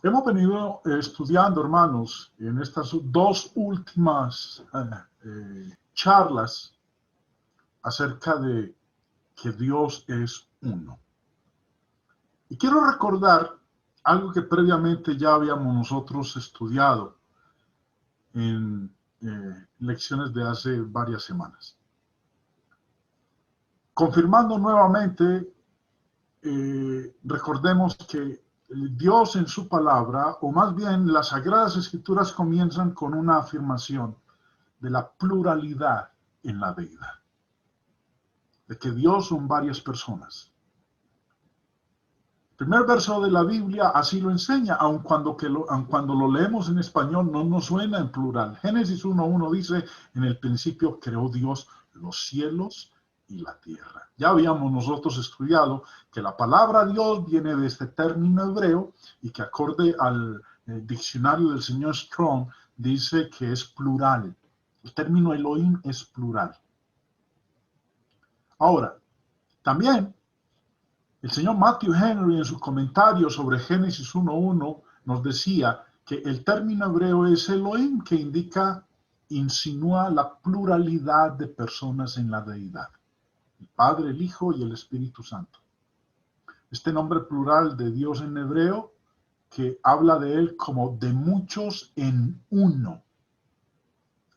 Hemos venido estudiando, hermanos, en estas dos últimas charlas acerca de que Dios es uno. Y quiero recordar algo que previamente ya habíamos nosotros estudiado en lecciones de hace varias semanas. Confirmando nuevamente, recordemos que Dios en su palabra, o más bien las Sagradas Escrituras comienzan con una afirmación de la pluralidad en la deidad, de que Dios son varias personas. El primer verso de la Biblia así lo enseña, aun cuando lo leemos en español no nos suena en plural. Génesis 1:1 dice, en el principio creó Dios los cielos y la tierra. Ya habíamos nosotros estudiado que la palabra Dios viene de este término hebreo y que acorde al diccionario del señor Strong dice que es plural. El término Elohim es plural. Ahora, también el señor Matthew Henry en su comentario sobre Génesis 1:1 nos decía que el término hebreo es Elohim, que insinúa la pluralidad de personas en la deidad. El Padre, el Hijo y el Espíritu Santo. Este nombre plural de Dios en hebreo que habla de él como de muchos en uno.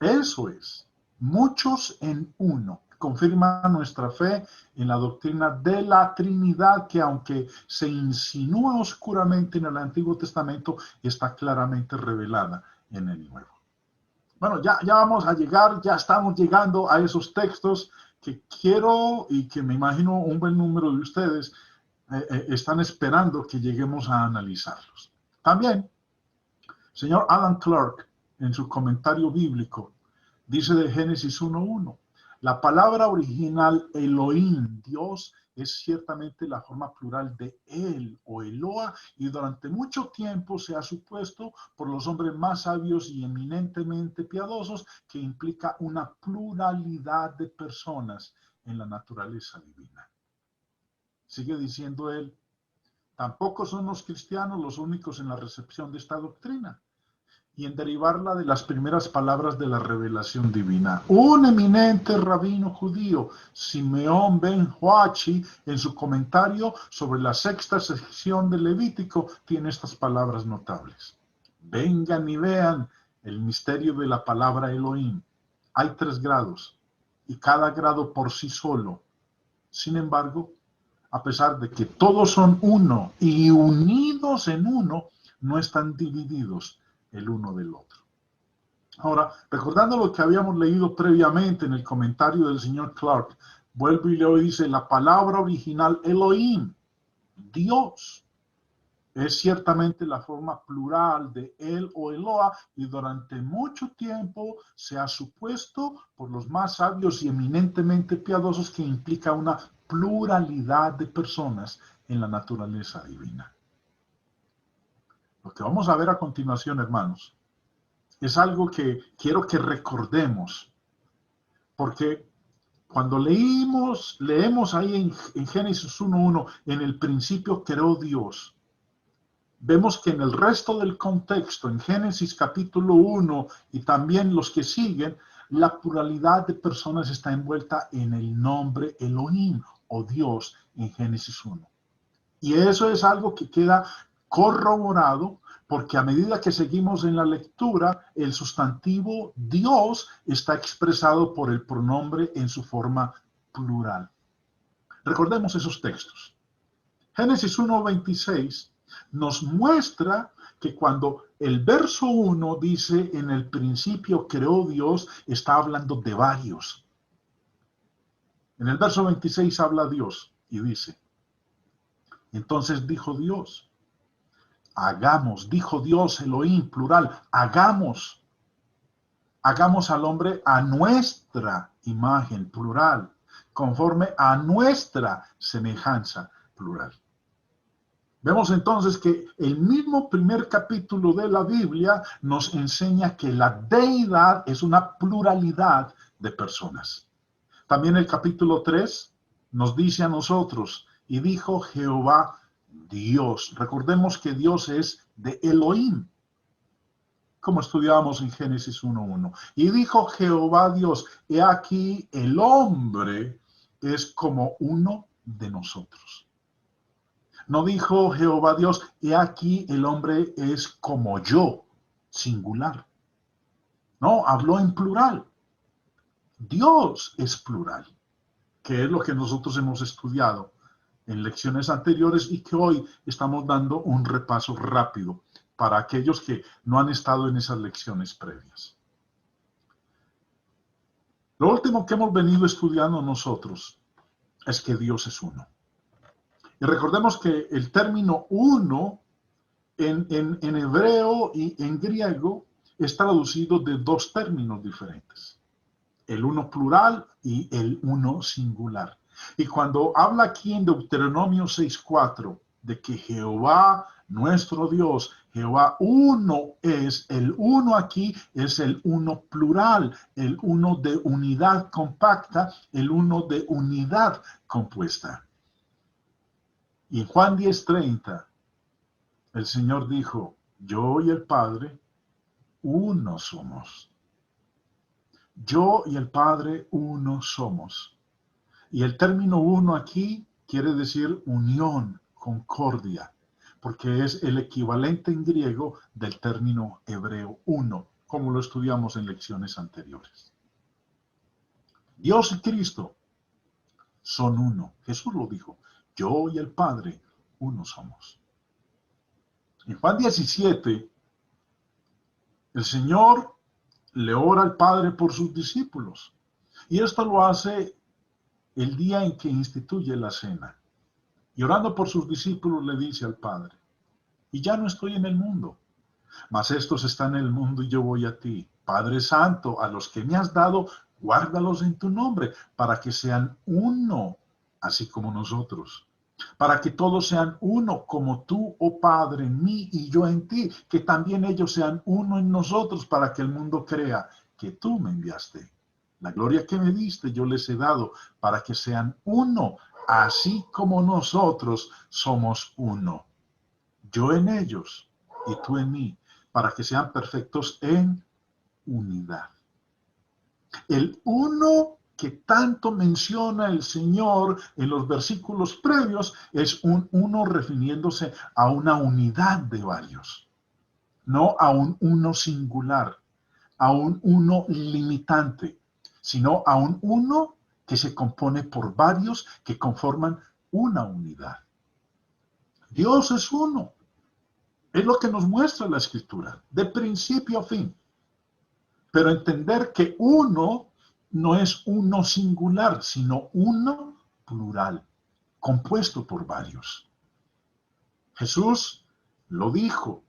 Eso es, muchos en uno. Confirma nuestra fe en la doctrina de la Trinidad, que aunque se insinúa oscuramente en el Antiguo Testamento, está claramente revelada en el Nuevo. Bueno, ya vamos a llegar, ya estamos llegando a esos textos que quiero y que me imagino un buen número de ustedes están esperando que lleguemos a analizarlos. También, señor Adam Clark, en su comentario bíblico, dice de Génesis 1:1, la palabra original Elohim, Dios, es ciertamente la forma plural de El o Eloa, y durante mucho tiempo se ha supuesto por los hombres más sabios y eminentemente piadosos que implica una pluralidad de personas en la naturaleza divina. Sigue diciendo él, tampoco son los cristianos los únicos en la recepción de esta doctrina y en derivarla de las primeras palabras de la revelación divina. Un eminente rabino judío, Simeón ben Joachi, en su comentario sobre la sexta sección del Levítico, tiene estas palabras notables. Vengan y vean el misterio de la palabra Elohim. Hay 3 grados, y cada grado por sí solo. Sin embargo, a pesar de que todos son uno y unidos en uno, no están divididos el uno del otro. Ahora, recordando lo que habíamos leído previamente en el comentario del señor Clark, vuelvo y leo y dice, la palabra original Elohim, Dios, es ciertamente la forma plural de El o Eloa y durante mucho tiempo se ha supuesto por los más sabios y eminentemente piadosos que implica una pluralidad de personas en la naturaleza divina. Lo que vamos a ver a continuación, hermanos, es algo que quiero que recordemos, porque cuando leemos ahí en Génesis 1:1, en el principio creó Dios, vemos que en el resto del contexto, en Génesis capítulo 1 y también los que siguen, la pluralidad de personas está envuelta en el nombre Elohim o Dios en Génesis 1. Y eso es algo que queda corroborado porque a medida que seguimos en la lectura, el sustantivo Dios está expresado por el pronombre en su forma plural. Recordemos esos textos. Génesis 1:26 nos muestra que cuando el verso 1 dice en el principio creó Dios, está hablando de varios. En el verso 26 habla Dios y dice, entonces dijo Dios, dijo Dios, Elohim, plural, hagamos al hombre a nuestra imagen, plural, conforme a nuestra semejanza, plural. Vemos entonces que el mismo primer capítulo de la Biblia nos enseña que la deidad es una pluralidad de personas. También el capítulo 3 nos dice a nosotros, y dijo Jehová, Dios. Recordemos que Dios es de Elohim, como estudiábamos en Génesis 1:1. Y dijo Jehová Dios, he aquí el hombre es como uno de nosotros. No dijo Jehová Dios, he aquí el hombre es como yo, singular. No, habló en plural. Dios es plural, que es lo que nosotros hemos estudiado en lecciones anteriores y que hoy estamos dando un repaso rápido para aquellos que no han estado en esas lecciones previas. Lo último que hemos venido estudiando nosotros es que Dios es uno. Y recordemos que el término uno en hebreo y en griego es traducido de dos términos diferentes. El uno plural y el uno singular. Y cuando habla aquí en Deuteronomio 6:4 de que Jehová, nuestro Dios, Jehová uno es, el uno aquí es el uno plural, el uno de unidad compacta, el uno de unidad compuesta. Y en Juan 10:30, el Señor dijo, yo y el Padre, uno somos. Yo y el Padre, uno somos. Y el término uno aquí quiere decir unión, concordia, porque es el equivalente en griego del término hebreo uno, como lo estudiamos en lecciones anteriores. Dios y Cristo son uno. Jesús lo dijo, yo y el Padre, uno somos. En Juan 17, el Señor le ora al Padre por sus discípulos. Y esto lo hace el día en que instituye la cena. Y orando por sus discípulos le dice al Padre, y ya no estoy en el mundo, mas estos están en el mundo y yo voy a ti. Padre Santo, a los que me has dado, guárdalos en tu nombre, para que sean uno, así como nosotros. Para que todos sean uno, como tú, oh Padre, en mí y yo en ti, que también ellos sean uno en nosotros, para que el mundo crea que tú me enviaste. La gloria que me diste yo les he dado, para que sean uno, así como nosotros somos uno. Yo en ellos y tú en mí, para que sean perfectos en unidad. El uno que tanto menciona el Señor en los versículos previos es un uno refiriéndose a una unidad de varios, no a un uno singular, a un uno limitante, sino a un uno que se compone por varios que conforman una unidad. Dios es uno. Es lo que nos muestra la Escritura, de principio a fin. Pero entender que uno no es uno singular, sino uno plural, compuesto por varios. Jesús lo dijo,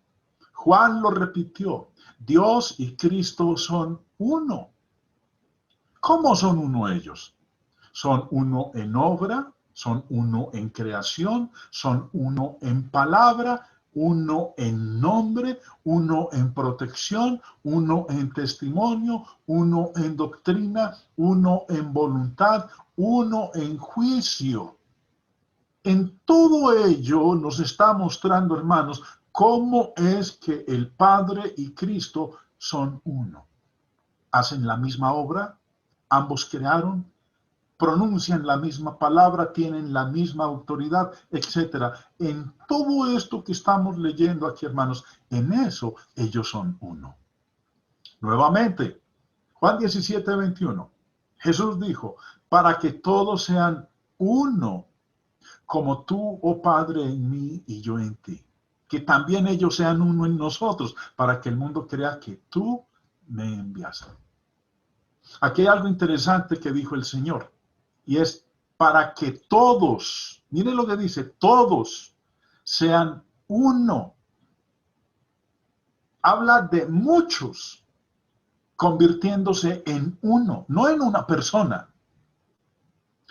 Juan lo repitió, Dios y Cristo son uno. ¿Cómo son uno ellos? Son uno en obra, son uno en creación, son uno en palabra, uno en nombre, uno en protección, uno en testimonio, uno en doctrina, uno en voluntad, uno en juicio. En todo ello nos está mostrando, hermanos, cómo es que el Padre y Cristo son uno. Hacen la misma obra, ambos crearon, pronuncian la misma palabra, tienen la misma autoridad, etc. En todo esto que estamos leyendo aquí, hermanos, en eso ellos son uno. Nuevamente, Juan 17:21, Jesús dijo, para que todos sean uno, como tú, oh Padre, en mí y yo en ti. Que también ellos sean uno en nosotros, para que el mundo crea que tú me enviaste. Aquí hay algo interesante que dijo el Señor. Y es para que todos, miren lo que dice, todos sean uno. Habla de muchos convirtiéndose en uno, no en una persona.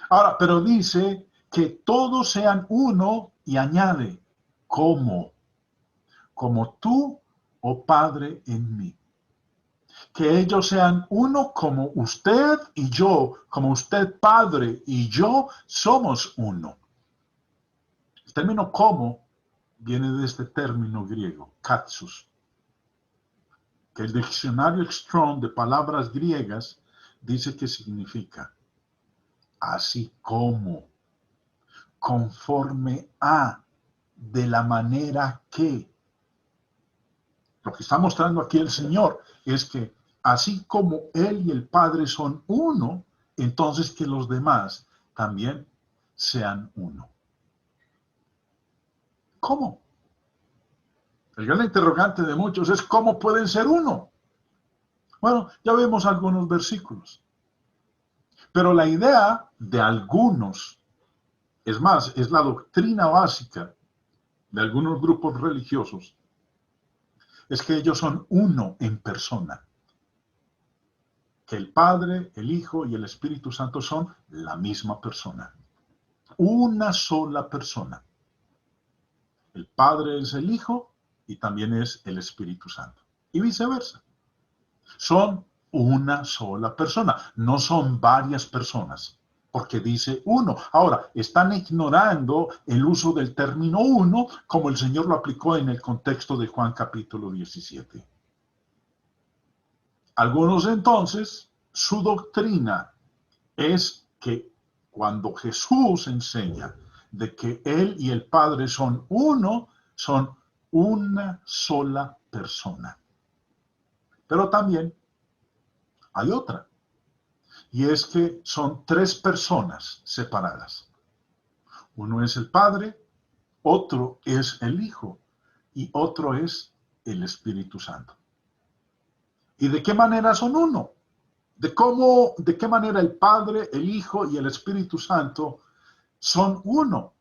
Ahora, pero dice que todos sean uno y añade, como tú, oh Padre, en mí. Que ellos sean uno como usted y yo, como usted Padre y yo somos uno. El término como viene de este término griego, katsus, que el diccionario Strong de palabras griegas dice que significa así como, conforme a, de la manera que. Lo que está mostrando aquí el Señor es que así como Él y el Padre son uno, entonces que los demás también sean uno. ¿Cómo? El gran interrogante de muchos es ¿cómo pueden ser uno? Bueno, ya vemos algunos versículos. Pero la idea de algunos, es más, es la doctrina básica de algunos grupos religiosos, es que ellos son uno en persona. Que el Padre, el Hijo y el Espíritu Santo son la misma persona. Una sola persona. El Padre es el Hijo y también es el Espíritu Santo. Y viceversa. Son una sola persona, no son varias personas, porque dice uno. Ahora, están ignorando el uso del término uno como el Señor lo aplicó en el contexto de Juan capítulo 17. Algunos entonces, su doctrina es que cuando Jesús enseña de que Él y el Padre son uno, son una sola persona. Pero también hay otra, y es que son tres personas separadas. Uno es el Padre, otro es el Hijo y otro es el Espíritu Santo. ¿Y de qué manera son uno? ¿De qué manera el Padre, el Hijo y el Espíritu Santo son uno?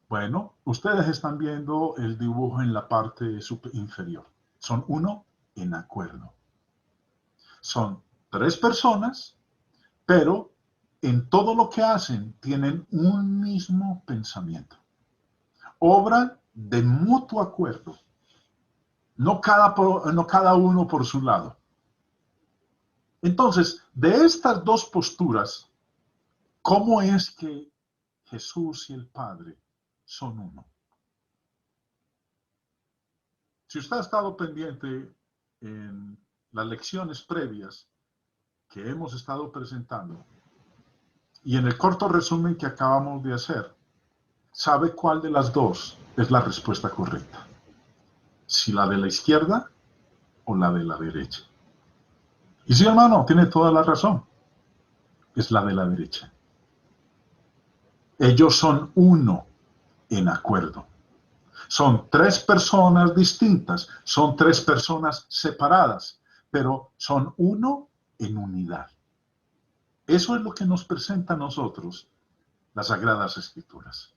Bueno, ustedes están viendo el dibujo en la parte inferior. Son uno en acuerdo. Son tres personas, pero en todo lo que hacen tienen un mismo pensamiento. Obran de mutuo acuerdo, no cada uno por su lado. Entonces, de estas dos posturas, ¿cómo es que Jesús y el Padre son uno? Si usted ha estado pendiente en las lecciones previas que hemos estado presentando y en el corto resumen que acabamos de hacer, ¿sabe cuál de las dos es la respuesta correcta? Si la de la izquierda o la de la derecha. Y sí, hermano, tiene toda la razón. Es la de la derecha. Ellos son uno en acuerdo. Son tres personas distintas, son tres personas separadas, pero son uno en unidad. Eso es lo que nos presenta a nosotros las Sagradas Escrituras.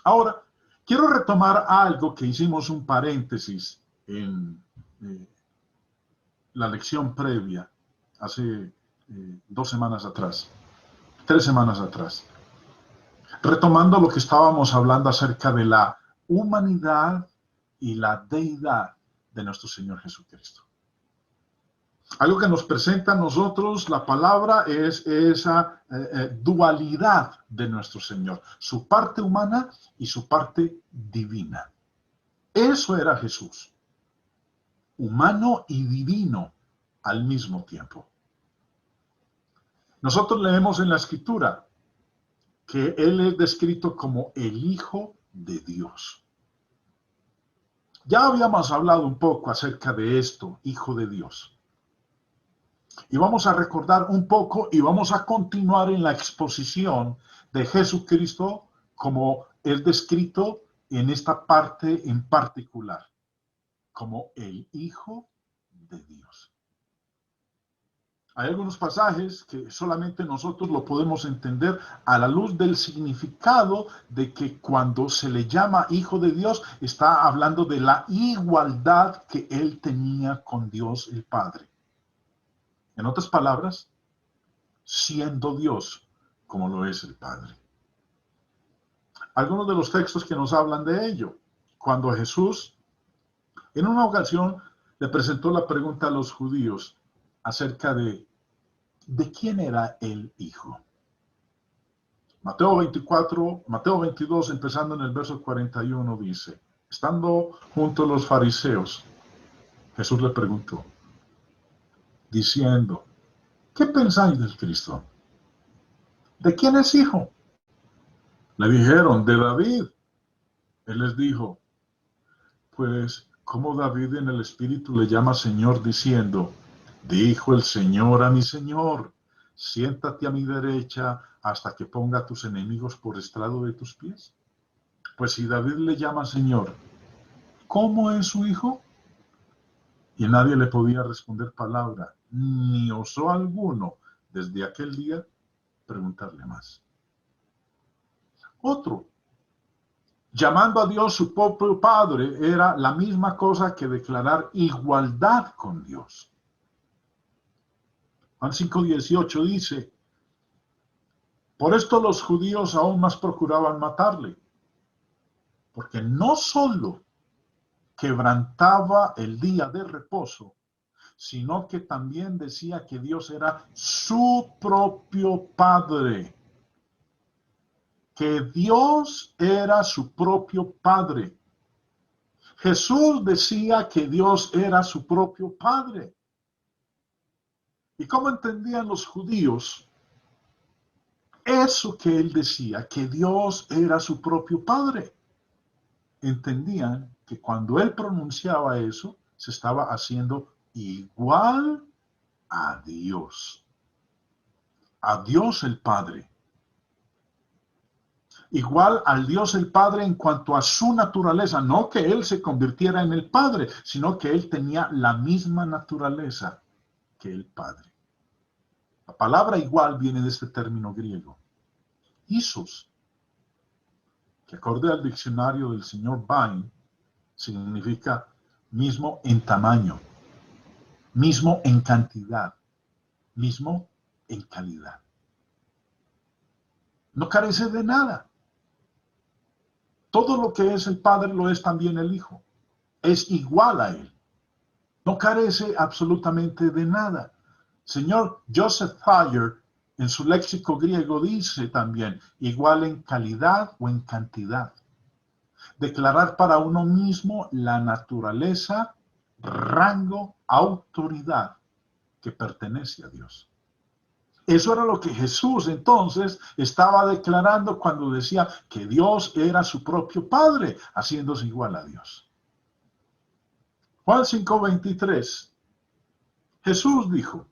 Ahora, quiero retomar algo que hicimos un paréntesis en la lección previa, hace 2 semanas atrás, 3 semanas atrás, retomando lo que estábamos hablando acerca de la humanidad y la deidad de nuestro Señor Jesucristo. Algo que nos presenta a nosotros la palabra es esa dualidad de nuestro Señor, su parte humana y su parte divina. Eso era Jesús, humano y divino al mismo tiempo. Nosotros leemos en la Escritura que Él es descrito como el Hijo de Dios. Ya habíamos hablado un poco acerca de esto, Hijo de Dios. Y vamos a recordar un poco y vamos a continuar en la exposición de Jesucristo como es descrito en esta parte en particular, como el Hijo de Dios. Hay algunos pasajes que solamente nosotros lo podemos entender a la luz del significado de que cuando se le llama Hijo de Dios, está hablando de la igualdad que él tenía con Dios el Padre. En otras palabras, siendo Dios como lo es el Padre. Algunos de los textos que nos hablan de ello. Cuando Jesús, en una ocasión, le presentó la pregunta a los judíos acerca de quién era el Hijo. Mateo 22, empezando en el verso 41, dice: Estando junto a los fariseos, Jesús le preguntó, diciendo, ¿qué pensáis del Cristo? ¿De quién es hijo? Le dijeron, de David. Él les dijo, pues, ¿cómo David en el Espíritu le llama Señor diciendo, dijo el Señor a mi Señor, siéntate a mi derecha hasta que ponga a tus enemigos por estrado de tus pies? Pues si David le llama Señor, ¿cómo es su hijo? Y nadie le podía responder palabra, ni osó alguno desde aquel día preguntarle más. Otro, llamando a Dios su propio Padre, era la misma cosa que declarar igualdad con Dios. Juan 5:18 dice, por esto los judíos aún más procuraban matarle, porque no solo quebrantaba el día de reposo, sino que también decía que Dios era su propio Padre. Que Dios era su propio Padre. Jesús decía que Dios era su propio Padre. ¿Y cómo entendían los judíos eso que él decía, que Dios era su propio Padre? Entendían que cuando él pronunciaba eso, se estaba haciendo igual a Dios el Padre. Igual al Dios el Padre en cuanto a su naturaleza, no que él se convirtiera en el Padre, sino que él tenía la misma naturaleza que el Padre. La palabra igual viene de este término griego, isos, que acorde al diccionario del señor Bain, significa mismo en tamaño, mismo en cantidad, mismo en calidad. No carece de nada. Todo lo que es el Padre lo es también el Hijo. Es igual a Él. No carece absolutamente de nada. Señor Joseph Thayer, en su léxico griego, dice también, igual en calidad o en cantidad. Declarar para uno mismo la naturaleza, rango, autoridad que pertenece a Dios. Eso era lo que Jesús entonces estaba declarando cuando decía que Dios era su propio Padre, haciéndose igual a Dios. Juan 5:23, Jesús dijo,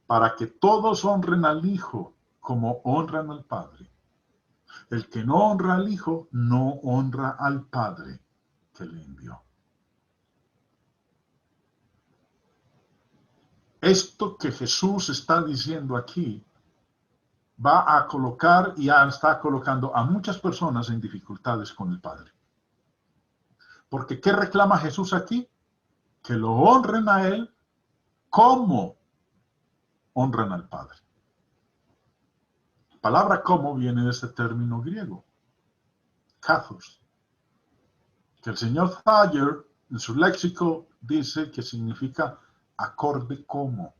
para que todos honren al Hijo como honran al Padre. El que no honra al Hijo, no honra al Padre que le envió. Esto que Jesús está diciendo aquí va a colocar y ya está colocando a muchas personas en dificultades con el Padre. Porque ¿qué reclama Jesús aquí? Que lo honren a Él como honran al Padre. La palabra como viene de este término griego, kathos, que el señor Thayer en su léxico dice que significa acorde como,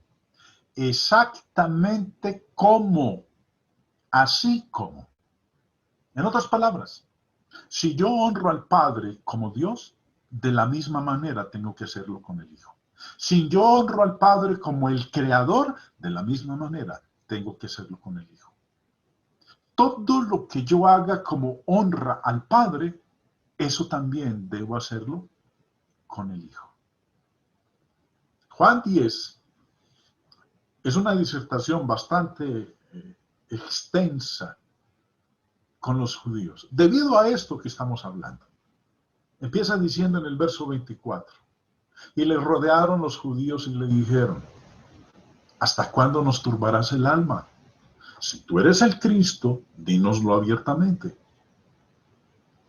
exactamente como, así como. En otras palabras, si yo honro al Padre como Dios, de la misma manera tengo que hacerlo con el Hijo. Si yo honro al Padre como el Creador, de la misma manera tengo que hacerlo con el Hijo. Todo lo que yo haga como honra al Padre, eso también debo hacerlo con el Hijo. Juan 10 es una disertación bastante extensa con los judíos, debido a esto que estamos hablando. Empieza diciendo en el verso 24, y le rodearon los judíos y le dijeron, ¿hasta cuándo nos turbarás el alma? Si tú eres el Cristo, dínoslo abiertamente.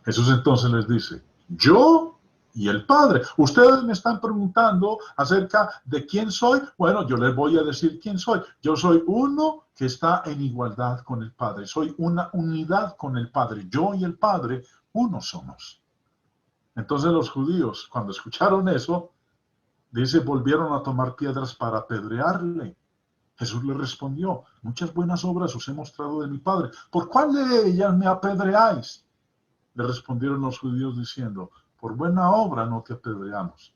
Jesús entonces les dice, yo y el Padre. Ustedes me están preguntando acerca de quién soy. Bueno, yo les voy a decir quién soy. Yo soy uno que está en igualdad con el Padre. Soy una unidad con el Padre. Yo y el Padre, uno somos. Entonces los judíos, cuando escucharon eso, dice, volvieron a tomar piedras para apedrearle. Jesús le respondió, muchas buenas obras os he mostrado de mi Padre. ¿Por cuál de ellas me apedreáis? Le respondieron los judíos diciendo, por buena obra no te apedreamos,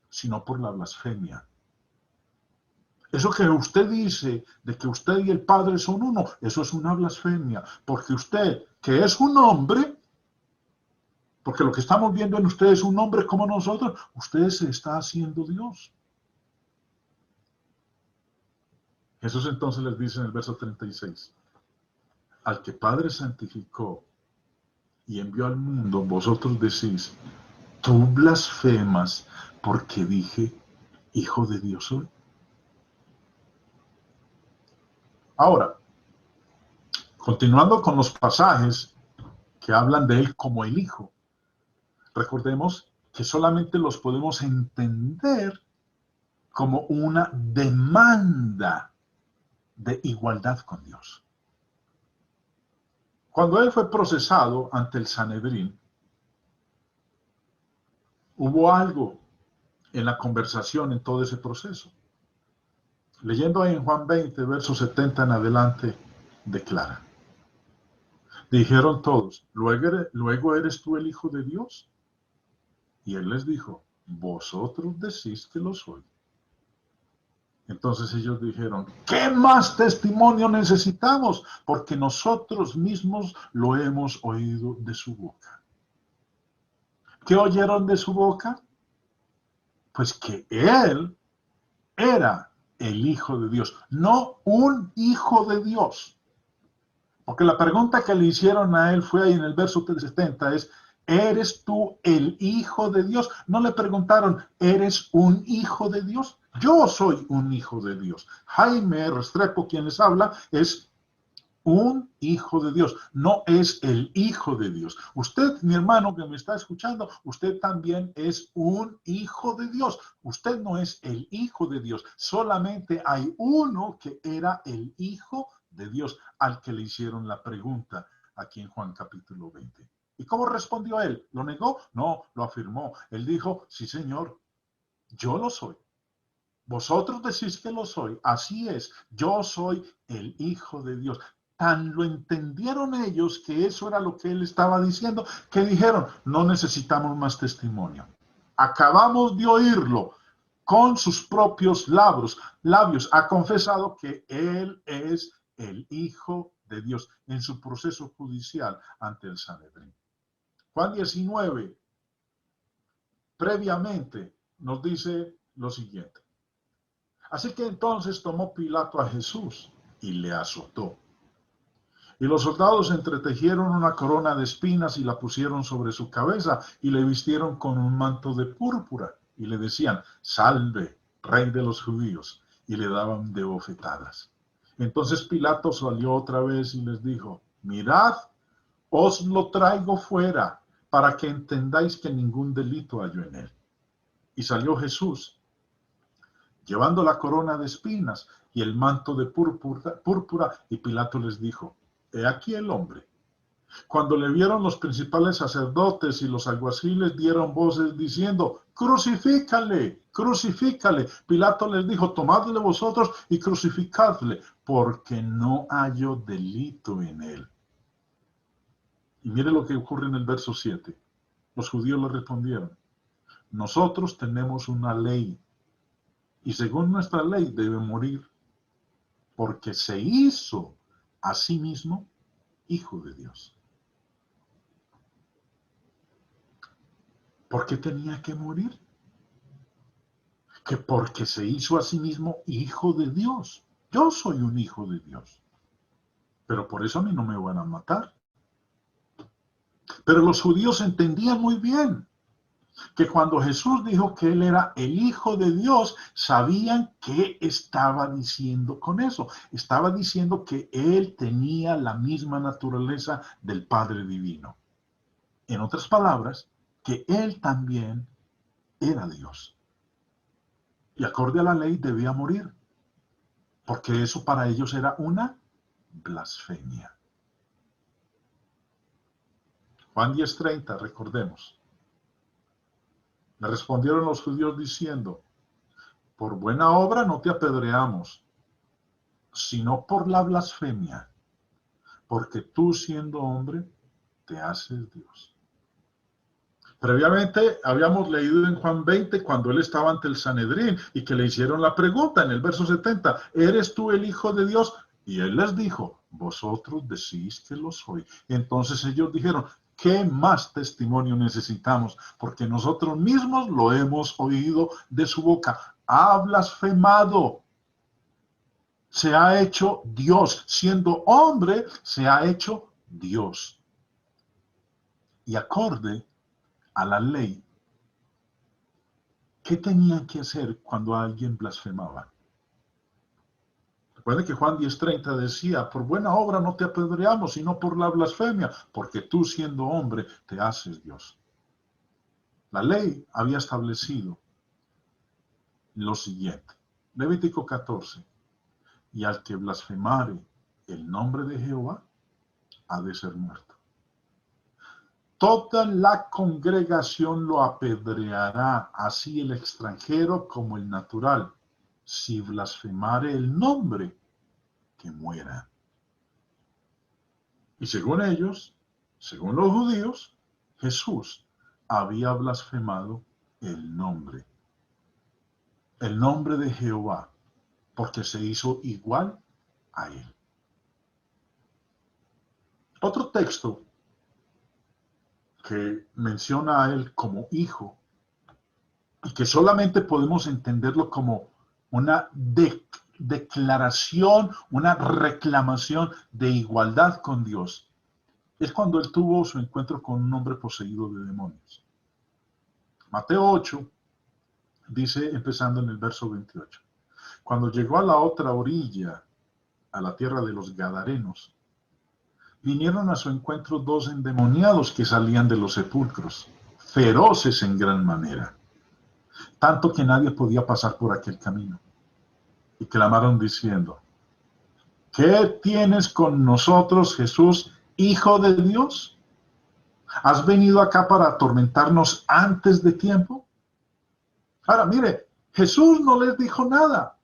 sino por la blasfemia. Eso que usted dice de que usted y el Padre son uno, eso es una blasfemia, porque usted, que es un hombre, porque lo que estamos viendo en usted es un hombre como nosotros, usted se está haciendo Dios. Jesús entonces les dice en el verso 36, al que Padre santificó y envió al mundo, vosotros decís, tú blasfemas porque dije, Hijo de Dios soy. Ahora, continuando con los pasajes que hablan de él como el Hijo, recordemos que solamente los podemos entender como una demanda de igualdad con Dios. Cuando él fue procesado ante el Sanedrín, hubo algo en la conversación en todo ese proceso. Leyendo ahí en Juan 20, verso 70 en adelante, declara. Dijeron todos, ¿luego eres tú el Hijo de Dios? Y él les dijo, vosotros decís que lo soy. Entonces ellos dijeron, ¿qué más testimonio necesitamos? Porque nosotros mismos lo hemos oído de su boca. ¿Qué oyeron de su boca? Pues que él era el Hijo de Dios, no un hijo de Dios. Porque la pregunta que le hicieron a él fue ahí en el verso 70 es, ¿eres tú el Hijo de Dios? No le preguntaron, ¿eres un hijo de Dios? Yo soy un hijo de Dios. Jaime Restrepo, quien les habla, es un hijo de Dios, no es el Hijo de Dios. Usted, mi hermano que me está escuchando, usted también es un hijo de Dios. Usted no es el Hijo de Dios. Solamente hay uno que era el Hijo de Dios, al que le hicieron la pregunta aquí en Juan capítulo 20. ¿Y cómo respondió él? ¿Lo negó? No, lo afirmó. Él dijo, sí, Señor, yo lo soy. Vosotros decís que lo soy. Así es, yo soy el Hijo de Dios. Tan lo entendieron ellos que eso era lo que él estaba diciendo, que dijeron, no necesitamos más testimonio. Acabamos de oírlo con sus propios labios. Ha confesado que él es el Hijo de Dios en su proceso judicial ante el Sanedrín. Juan 19, previamente, nos dice lo siguiente. Así que entonces tomó Pilato a Jesús y le azotó. Y los soldados entretejieron una corona de espinas y la pusieron sobre su cabeza y le vistieron con un manto de púrpura y le decían, salve, rey de los judíos, y le daban de bofetadas. Entonces Pilato salió otra vez y les dijo, mirad, os lo traigo fuera para que entendáis que ningún delito halló en él. Y salió Jesús, llevando la corona de espinas y el manto de púrpura, y Pilato les dijo, he aquí el hombre. Cuando le vieron los principales sacerdotes y los alguaciles dieron voces diciendo, crucifícale, crucifícale. Pilato les dijo, tomadle vosotros y crucificadle, porque no hallo delito en él. Y mire lo que ocurre en el verso 7. Los judíos le respondieron, nosotros tenemos una ley, y según nuestra ley debe morir, porque se hizo a sí mismo Hijo de Dios. ¿Por qué tenía que morir? Que porque se hizo a sí mismo Hijo de Dios. Yo soy un hijo de Dios. Pero por eso a mí no me van a matar. Pero los judíos entendían muy bien que cuando Jesús dijo que él era el Hijo de Dios, sabían qué estaba diciendo con eso. Estaba diciendo que él tenía la misma naturaleza del Padre Divino. En otras palabras, que él también era Dios. Y acorde a la ley debía morir, porque eso para ellos era una blasfemia. Juan 10:30, recordemos. Le respondieron los judíos diciendo, por buena obra no te apedreamos, sino por la blasfemia, porque tú siendo hombre, te haces Dios. Previamente habíamos leído en Juan 20 cuando él estaba ante el Sanedrín y que le hicieron la pregunta en el verso 70, ¿eres tú el Hijo de Dios? Y él les dijo, vosotros decís que lo soy. Y entonces ellos dijeron, ¿qué más testimonio necesitamos? Porque nosotros mismos lo hemos oído de su boca. Ha blasfemado. Se ha hecho Dios. Siendo hombre, se ha hecho Dios. Y acorde a la ley, ¿qué tenían que hacer cuando alguien blasfemaba? Recuerden que Juan 10:30 decía, por buena obra no te apedreamos, sino por la blasfemia, porque tú siendo hombre te haces Dios. La ley había establecido lo siguiente. Levítico 14. Y al que blasfemare el nombre de Jehová, ha de ser muerto. Toda la congregación lo apedreará, así el extranjero como el natural. Si blasfemare el nombre, que muera. Y según ellos, según los judíos, Jesús había blasfemado el nombre de Jehová, porque se hizo igual a él. Otro texto que menciona a él como hijo y que solamente podemos entenderlo como una declaración, una reclamación de igualdad con Dios, es cuando él tuvo su encuentro con un hombre poseído de demonios. Mateo 8 dice, empezando en el verso 28, cuando llegó a la otra orilla, a la tierra de los Gadarenos, vinieron a su encuentro dos endemoniados que salían de los sepulcros, feroces en gran manera, tanto que nadie podía pasar por aquel camino. Y clamaron diciendo, ¿qué tienes con nosotros, Jesús, Hijo de Dios? ¿Has venido acá para atormentarnos antes de tiempo? Ahora, mire, Jesús no les dijo nada.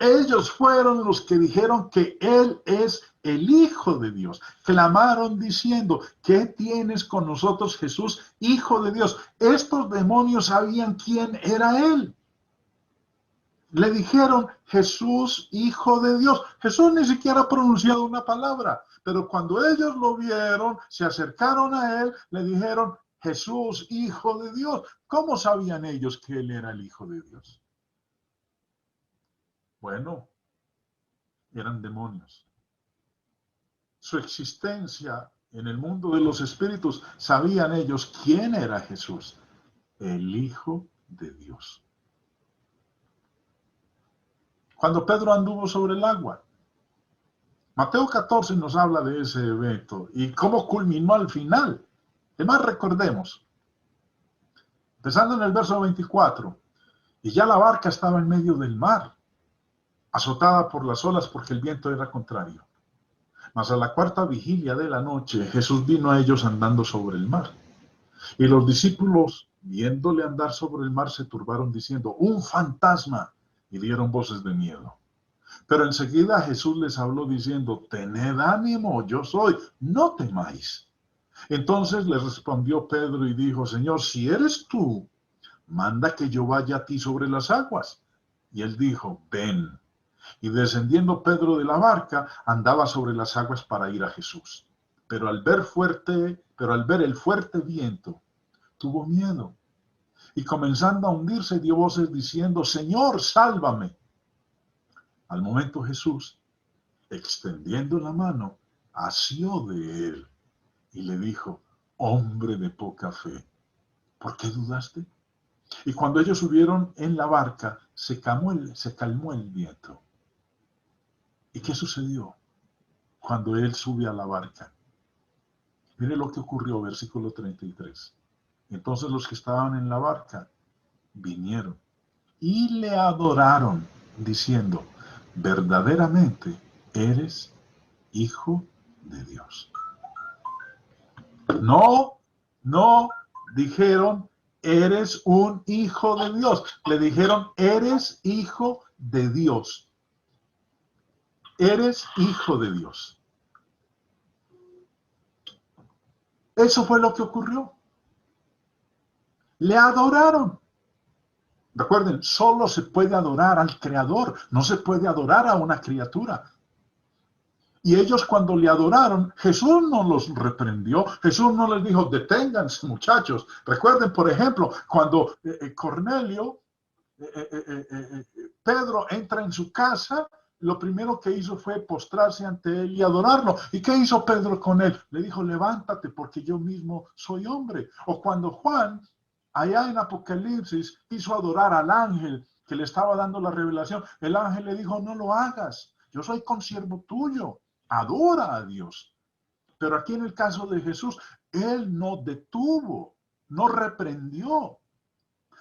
Ellos fueron los que dijeron que Él es el Hijo de Dios. Clamaron diciendo, ¿qué tienes con nosotros, Jesús, Hijo de Dios? Estos demonios sabían quién era Él. Le dijeron, Jesús, Hijo de Dios. Jesús ni siquiera ha pronunciado una palabra, pero cuando ellos lo vieron, se acercaron a Él, le dijeron, Jesús, Hijo de Dios. ¿Cómo sabían ellos que Él era el Hijo de Dios? Bueno, eran demonios. Su existencia en el mundo de los espíritus, sabían ellos quién era Jesús, el Hijo de Dios. Cuando Pedro anduvo sobre el agua, Mateo 14 nos habla de ese evento y cómo culminó al final. Además, recordemos, empezando en el verso 24, y ya la barca estaba en medio del mar, azotada por las olas porque el viento era contrario. Mas a la cuarta vigilia de la noche, Jesús vino a ellos andando sobre el mar. Y los discípulos, viéndole andar sobre el mar, se turbaron diciendo, ¡un fantasma! Y dieron voces de miedo. Pero enseguida Jesús les habló diciendo, tened ánimo, yo soy, no temáis. Entonces les respondió Pedro y dijo, Señor, si eres tú, manda que yo vaya a ti sobre las aguas. Y él dijo, ven. Y descendiendo Pedro de la barca, andaba sobre las aguas para ir a Jesús. Pero al ver el fuerte viento, tuvo miedo. Y comenzando a hundirse, dio voces diciendo, Señor, sálvame. Al momento Jesús, extendiendo la mano, asió de él y le dijo, hombre de poca fe, ¿por qué dudaste? Y cuando ellos subieron en la barca, se calmó el viento. ¿Y qué sucedió cuando él sube a la barca? Mire lo que ocurrió, versículo 33. Entonces los que estaban en la barca vinieron y le adoraron, diciendo, verdaderamente eres Hijo de Dios. No dijeron, eres un hijo de Dios. Le dijeron, eres hijo de Dios. Eres hijo de Dios. Eso fue lo que ocurrió. Le adoraron. Recuerden, solo se puede adorar al Creador, no se puede adorar a una criatura. Y ellos cuando le adoraron, Jesús no los reprendió, Jesús no les dijo, deténganse muchachos. Recuerden, por ejemplo, cuando Cornelio, Pedro entra en su casa, lo primero que hizo fue postrarse ante él y adorarlo. ¿Y qué hizo Pedro con él? Le dijo, levántate porque yo mismo soy hombre. O cuando Juan, allá en Apocalipsis, quiso adorar al ángel que le estaba dando la revelación, el ángel le dijo, no lo hagas, yo soy consiervo tuyo, adora a Dios. Pero aquí en el caso de Jesús, él no detuvo, no reprendió,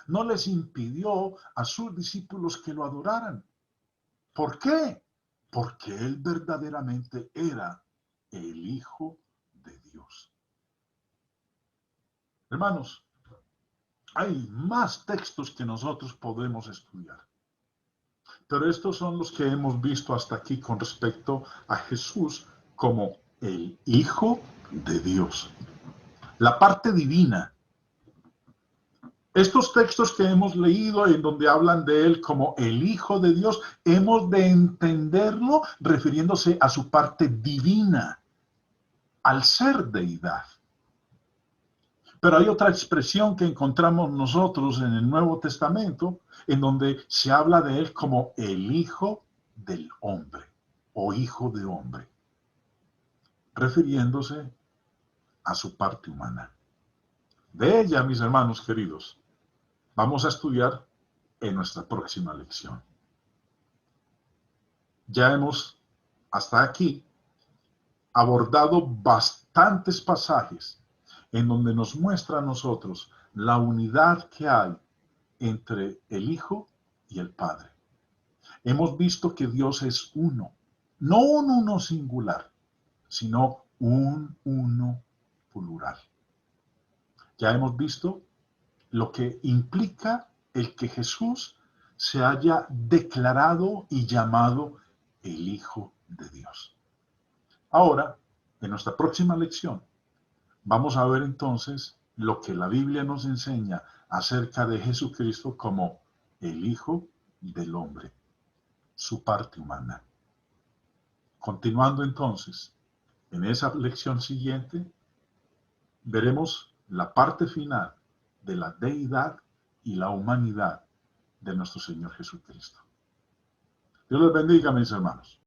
no les impidió a sus discípulos que lo adoraran. ¿Por qué? Porque él verdaderamente era el Hijo de Dios. Hermanos, hay más textos que nosotros podemos estudiar, pero estos son los que hemos visto hasta aquí con respecto a Jesús como el Hijo de Dios. La parte divina. Estos textos que hemos leído en donde hablan de él como el Hijo de Dios, hemos de entenderlo refiriéndose a su parte divina, al ser deidad. Pero hay otra expresión que encontramos nosotros en el Nuevo Testamento, en donde se habla de él como el Hijo del Hombre o Hijo de Hombre, refiriéndose a su parte humana. De ella, mis hermanos queridos, vamos a estudiar en nuestra próxima lección. Ya hemos, hasta aquí, abordado bastantes pasajes en donde nos muestra a nosotros la unidad que hay entre el Hijo y el Padre. Hemos visto que Dios es uno, no un uno singular, sino un uno plural. Ya hemos visto lo que implica el que Jesús se haya declarado y llamado el Hijo de Dios. Ahora, en nuestra próxima lección, vamos a ver entonces lo que la Biblia nos enseña acerca de Jesucristo como el Hijo del Hombre, su parte humana. Continuando entonces, en esa lección siguiente, veremos la parte final de la deidad y la humanidad de nuestro Señor Jesucristo. Dios les bendiga, mis hermanos.